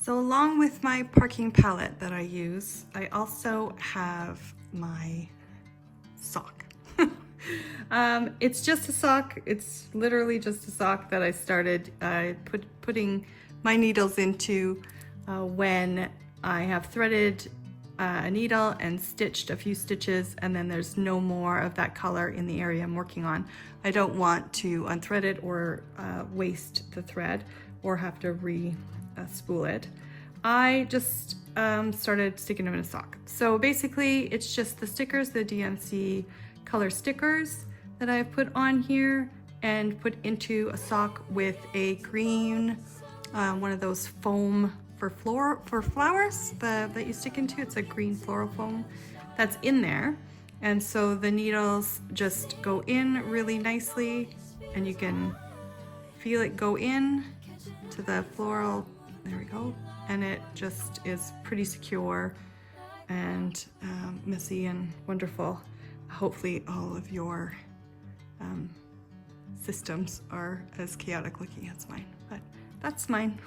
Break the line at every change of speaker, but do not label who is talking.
So along with my parking palette that I use, I also have my sock. It's just a sock. It's literally just a sock that I started putting my needles into when I have threaded a needle and stitched a few stitches, and then there's no more of that color in the area I'm working on. I don't want to unthread it or waste the thread or have to spool it. I just started sticking them in a sock. So basically it's just the stickers, the DMC color stickers that I've put on here and put into a sock with a green, one of those foam for flowers that you stick into. It's a green floral foam that's in there. And so the needles just go in really nicely and you can feel it go in to the floral. There we go. And it just is pretty secure and messy and wonderful. Hopefully all of your systems are as chaotic looking as mine, but that's mine.